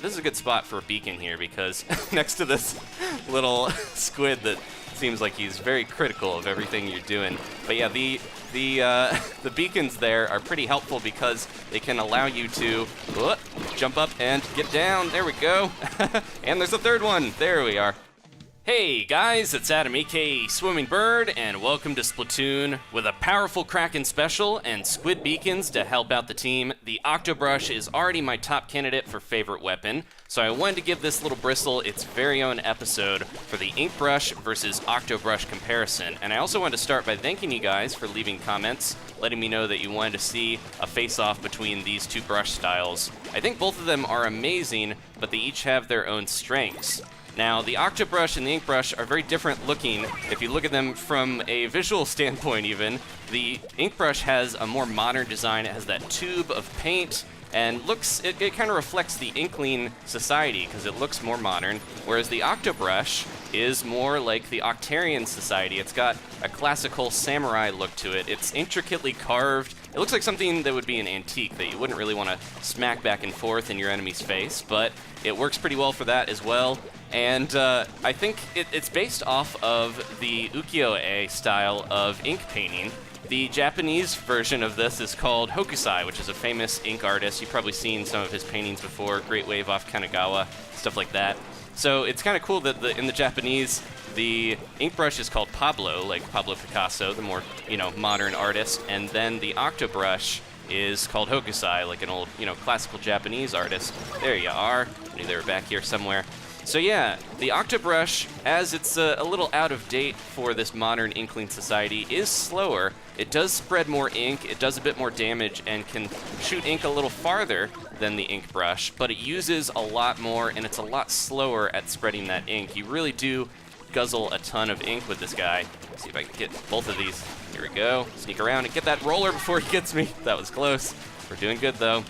this is a good spot for a beacon here because next to this little squid that seems like he's very critical of everything you're doing. But yeah, the beacons there are pretty helpful because they can allow you to jump up and get down. There we go. And there's a third one. There we are. Hey guys, it's Adam, aka Swimming Bird, and welcome to Splatoon. With a powerful Kraken special and squid beacons to help out the team, the Octobrush is already my top candidate for favorite weapon, so I wanted to give this little bristle its very own episode for the Ink Brush versus Octobrush comparison. And I also wanted to start by thanking you guys for leaving comments, letting me know that you wanted to see a face-off between these two brush styles. I think both of them are amazing, but they each have their own strengths. Now, the Octobrush and the Ink Brush are very different looking. If you look at them from a visual standpoint even, the Ink Brush has a more modern design. It has that tube of paint and it kind of reflects the Inkling society because it looks more modern, whereas the Octobrush is more like the Octarian society. It's got a classical samurai look to it. It's intricately carved. It looks like something that would be an antique that you wouldn't really want to smack back and forth in your enemy's face, but it works pretty well for that as well. And I think it's based off of the ukiyo-e style of ink painting. The Japanese version of this is called Hokusai, which is a famous ink artist. You've probably seen some of his paintings before, Great Wave off Kanagawa, stuff like that. So it's kind of cool that in the Japanese, the ink brush is called Pablo, like Pablo Picasso, the more, modern artist, and then the Octobrush is called Hokusai, like an old, classical Japanese artist. There you are. I knew they were back here somewhere. So yeah, the Octobrush, as it's a little out of date for this modern Inkling society, is slower. It does spread more ink, it does a bit more damage, and can shoot ink a little farther than the Ink Brush, but it uses a lot more, and it's a lot slower at spreading that ink. You really do guzzle a ton of ink with this guy. Let's see if I can get both of these. Here we go. Sneak around and get that roller before he gets me. That was close. We're doing good, though.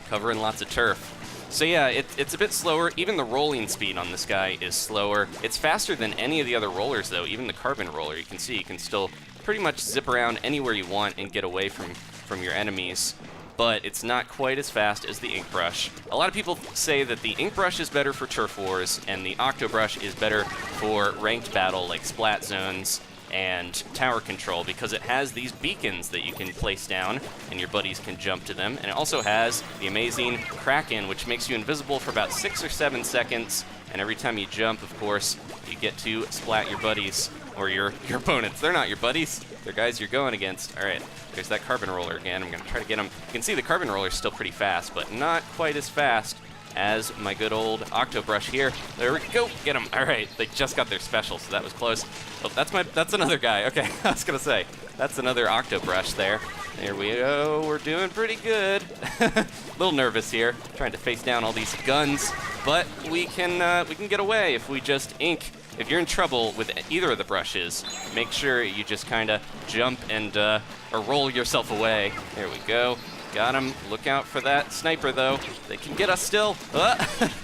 Covering lots of turf. So yeah, it's a bit slower. Even the rolling speed on this guy is slower. It's faster than any of the other rollers, though. Even the carbon roller, you can see, you can still pretty much zip around anywhere you want and get away from your enemies. But it's not quite as fast as the Ink Brush. A lot of people say that the Ink Brush is better for turf wars, and the Octobrush is better for ranked battle like splat zones and tower control because it has these beacons that you can place down and your buddies can jump to them. And it also has the amazing Kraken, which makes you invisible for about 6 or 7 seconds. And every time you jump, of course, you get to splat your buddies or your opponents. They're not your buddies. They're guys you're going against. All right, there's that carbon roller again. I'm going to try to get him. You can see the carbon roller is still pretty fast, but not quite as fast as my good old Octobrush here. There we go. Get him. All right, they just got their special, so that was close. Oh, that's another guy. Okay, I was going to say, that's another Octobrush there. There we go. We're doing pretty good. A little nervous here, trying to face down all these guns, but we can get away if we just ink. If you're in trouble with either of the brushes, make sure you just kind of jump and or roll yourself away. There we go. Got him. Look out for that sniper, though. They can get us still.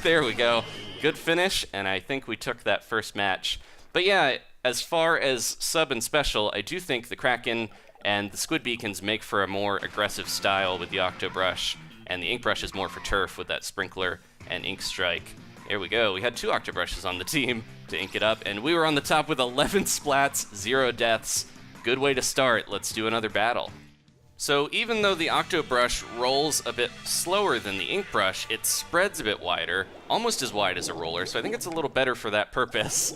There we go. Good finish, and I think we took that first match. But yeah, as far as sub and special, I do think the Kraken and the Squid Beacons make for a more aggressive style with the Octobrush, and the Ink Brush is more for turf with that Sprinkler and Ink Strike. There we go. We had 2 Octobrushes on the team to ink it up, and we were on the top with 11 splats, 0 deaths. Good way to start. Let's do another battle. So even though the Octobrush rolls a bit slower than the Ink Brush, it spreads a bit wider, almost as wide as a roller, so I think it's a little better for that purpose,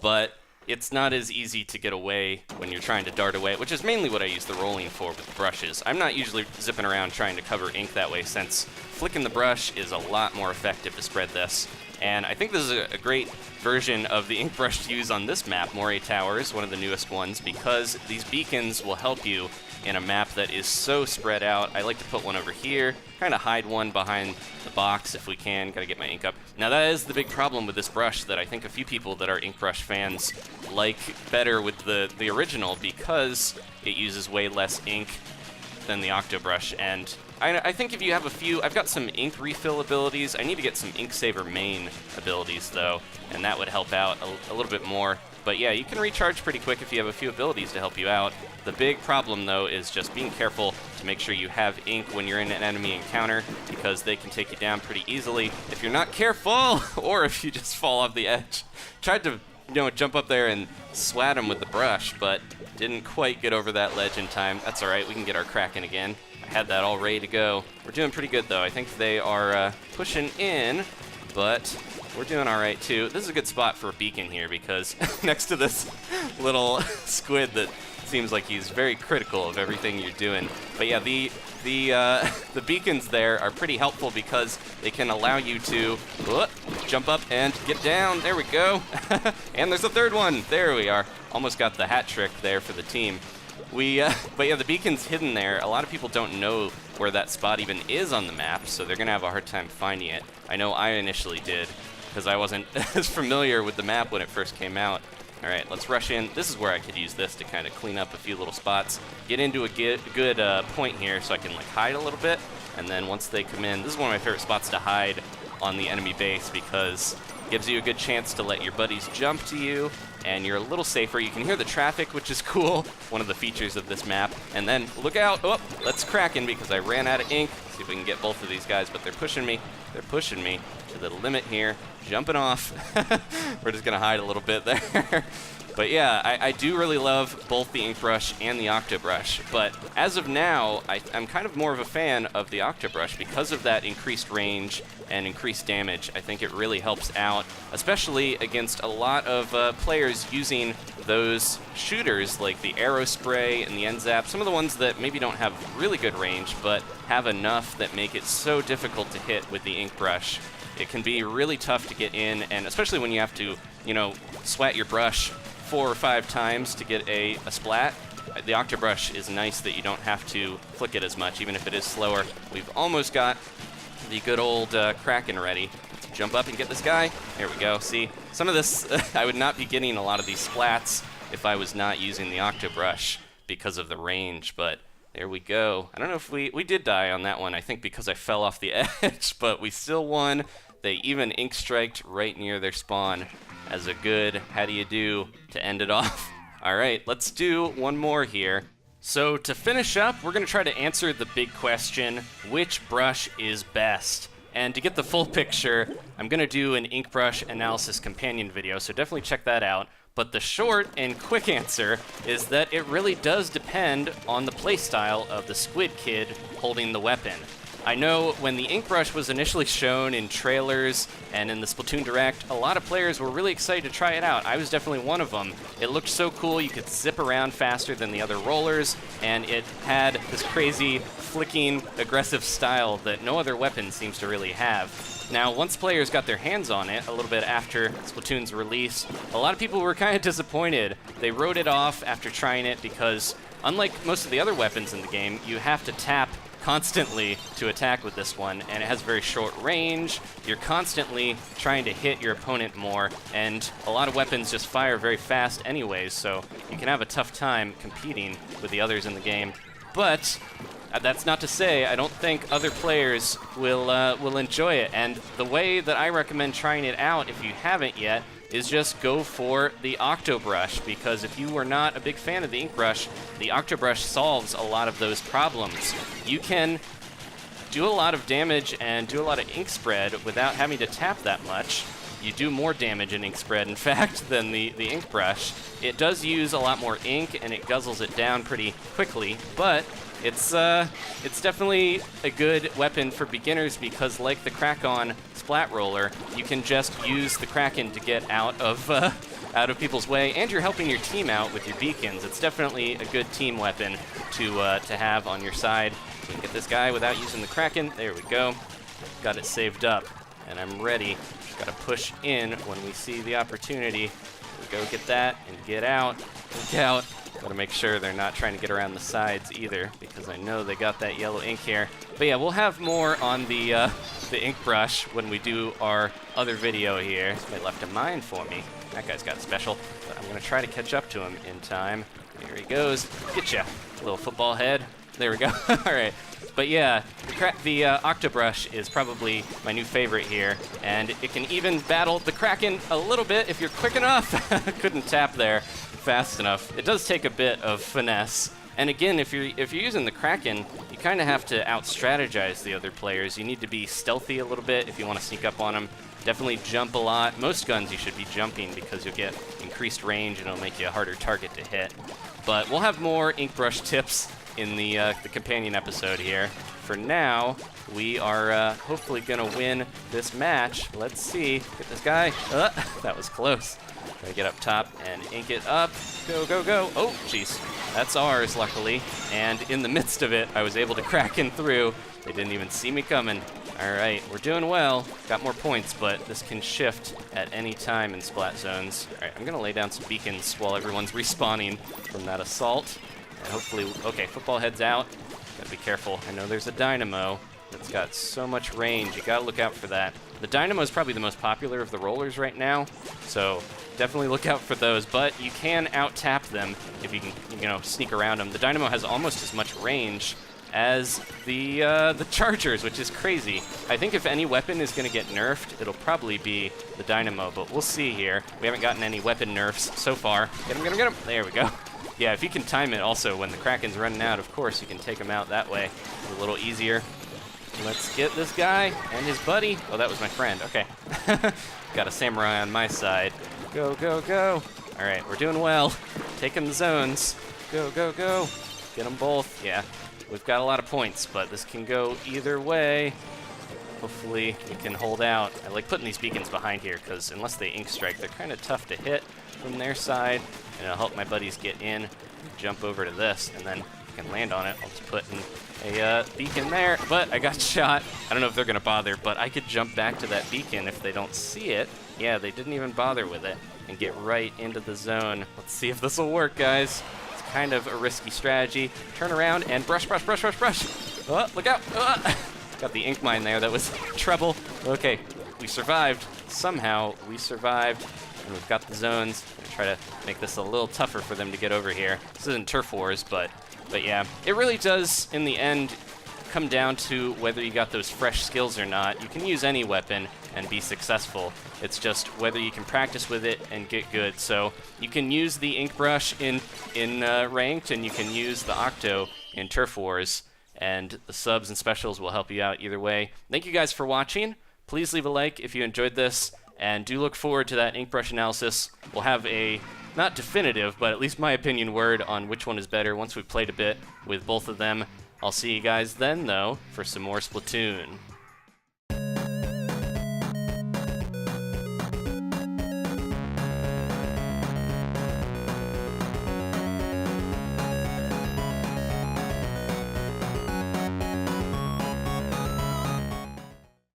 but it's not as easy to get away when you're trying to dart away, which is mainly what I use the rolling for with the brushes. I'm not usually zipping around trying to cover ink that way, since flicking the brush is a lot more effective to spread this. And I think this is a great version of the Ink Brush to use on this map, Moray Towers, one of the newest ones, because these beacons will help you in a map that is so spread out. I like to put one over here, kind of hide one behind the box if we can. Gotta get my ink up. Now that is the big problem with this brush that I think a few people that are Ink Brush fans like better with the original, because it uses way less ink than the Octobrush. And I think if you have a few, I've got some ink refill abilities. I need to get some ink saver main abilities though, and that would help out a little bit more. But yeah, you can recharge pretty quick if you have a few abilities to help you out. The big problem, though, is just being careful to make sure you have ink when you're in an enemy encounter, because they can take you down pretty easily if you're not careful, or if you just fall off the edge. Tried to, jump up there and swat him with the brush, but didn't quite get over that ledge in time. That's all right, we can get our Kraken again. I had that all ready to go. We're doing pretty good, though. I think they are pushing in, but we're doing all right, too. This is a good spot for a beacon here, because next to this little squid that seems like he's very critical of everything you're doing. But yeah, the beacons there are pretty helpful because they can allow you to jump up and get down. There we go. And there's a third one. There we are. Almost got the hat trick there for the team. But yeah, the beacon's hidden there. A lot of people don't know where that spot even is on the map, so they're gonna have a hard time finding it. I know I initially did, because I wasn't as familiar with the map when it first came out. All right, let's rush in. This is where I could use this to kind of clean up a few little spots. Get into a good point here so I can like hide a little bit. And then once they come in, this is one of my favorite spots to hide on the enemy base because it gives you a good chance to let your buddies jump to you and you're a little safer. You can hear the traffic, which is cool, one of the features of this map. And then look out, oh, that's Kraken because I ran out of ink. See if we can get both of these guys, but they're pushing me. They're pushing me to the limit here. Jumping off. We're just gonna hide a little bit there. But yeah, I do really love both the ink brush and the octobrush. But as of now, I'm kind of more of a fan of the octobrush because of that increased range and increased damage. I think it really helps out, especially against a lot of players using those shooters like the arrow spray and the end zap. Some of the ones that maybe don't have really good range, but have enough that make it so difficult to hit with the ink brush. It can be really tough to get in, and especially when you have to, swat your brush 4 or 5 times to get a splat. The octobrush is nice that you don't have to flick it as much, even if it is slower. We've almost got the good old Kraken ready. Let's jump up and get this guy. There we go. See, some of this, I would not be getting a lot of these splats if I was not using the octobrush because of the range, but there we go. I don't know if we did die on that one, I think because I fell off the edge, but we still won. They even ink striked right near their spawn as a good how do you do to end it off. All right, let's do one more here. So to finish up, we're gonna try to answer the big question, which brush is best? And to get the full picture, I'm gonna do an ink brush analysis companion video, so definitely check that out. But the short and quick answer is that it really does depend on the playstyle of the Squid Kid holding the weapon. I know when the ink brush was initially shown in trailers and in the Splatoon Direct, a lot of players were really excited to try it out. I was definitely one of them. It looked so cool, you could zip around faster than the other rollers, and it had this crazy, flicking, aggressive style that no other weapon seems to really have. Now, once players got their hands on it, a little bit after Splatoon's release, a lot of people were kind of disappointed. They wrote it off after trying it because, unlike most of the other weapons in the game, you have to tap constantly to attack with this one, and it has very short range. You're constantly trying to hit your opponent more, and a lot of weapons just fire very fast anyways, so you can have a tough time competing with the others in the game. But that's not to say I don't think other players will enjoy it, and the way that I recommend trying it out, if you haven't yet, is just go for the octobrush, because if you are not a big fan of the ink brush, the octobrush solves a lot of those problems. You can do a lot of damage and do a lot of ink spread without having to tap that much. You do more damage in ink spread, in fact, than the ink brush. It does use a lot more ink, and it guzzles it down pretty quickly, but it's definitely a good weapon for beginners because, like the Kraken Splat Roller, you can just use the Kraken to get out of people's way, and you're helping your team out with your beacons. It's definitely a good team weapon to have on your side. You can get this guy without using the Kraken. There we go. Got it saved up, and I'm ready. Just gotta push in when we see the opportunity. Go get that and get out. Look out. Gotta make sure they're not trying to get around the sides either, because I know they got that yellow ink here. But yeah, we'll have more on the ink brush when we do our other video here. Somebody left a mine for me. That guy's got special, but I'm gonna try to catch up to him in time. Here he goes. Getcha, little football head. There we go. All right. But yeah, the Octobrush is probably my new favorite here, and it can even battle the Kraken a little bit if you're quick enough. Couldn't tap there fast enough. It does take a bit of finesse. And again, if you're using the Kraken, you kind of have to out-strategize the other players. You need to be stealthy a little bit if you want to sneak up on them. Definitely jump a lot. Most guns you should be jumping because you'll get increased range and it'll make you a harder target to hit. But we'll have more ink brush tips in the companion episode here. For now, we are hopefully gonna win this match. Let's see. Get this guy. That was close. Gotta get up top and ink it up. Go, go, go. Oh, jeez. That's ours, luckily. And in the midst of it, I was able to crack in through. They didn't even see me coming. All right, we're doing well. Got more points, but this can shift at any time in splat zones. All right, I'm gonna lay down some beacons while everyone's respawning from that assault. And hopefully, okay, football heads out. Gotta be careful. I know there's a dynamo that's got so much range. You gotta look out for that. The dynamo is probably the most popular of the rollers right now, so definitely look out for those. But you can out-tap them if you can, you know, sneak around them. The dynamo has almost as much range as the chargers, which is crazy. I think if any weapon is going to get nerfed, it'll probably be the dynamo, but we'll see here. We haven't gotten any weapon nerfs so far. Get him, get him, get him. There we go. Yeah, if you can time it also when the Kraken's running out, of course, you can take him out that way. It's a little easier. Let's get this guy and his buddy. Oh, that was my friend. Okay. Got a samurai on my side. Go, go, go. All right, we're doing well. Taking the zones. Go, go, go. Get them both. Yeah. We've got a lot of points, but this can go either way. Hopefully we can hold out. I like putting these beacons behind here because unless they ink strike, they're kind of tough to hit from their side. And it'll help my buddies get in, jump over to this, and then I can land on it. I'll just put in a beacon there, but I got shot. I don't know if they're going to bother, but I could jump back to that beacon if they don't see it. Yeah, they didn't even bother with it and get right into the zone. Let's see if this will work, guys. Kind of a risky strategy. Turn around and brush, brush, brush, brush, brush. Oh, look out. Got the ink mine there. That was trouble. Okay, we survived. Somehow we survived. And we've got the zones. I'm gonna try to make this a little tougher for them to get over here. This isn't turf wars, but yeah. It really does, in the end, come down to whether you got those fresh skills or not. You can use any weapon and be successful. It's just whether you can practice with it and get good. So you can use the ink brush in ranked, and you can use the Octo in turf wars, and the subs and specials will help you out either way. Thank you guys for watching. Please leave a like if you enjoyed this, and do look forward to that ink brush analysis. We'll have a not definitive, but at least my opinion word on which one is better once we've played a bit with both of them. I'll see you guys then, though, for some more Splatoon.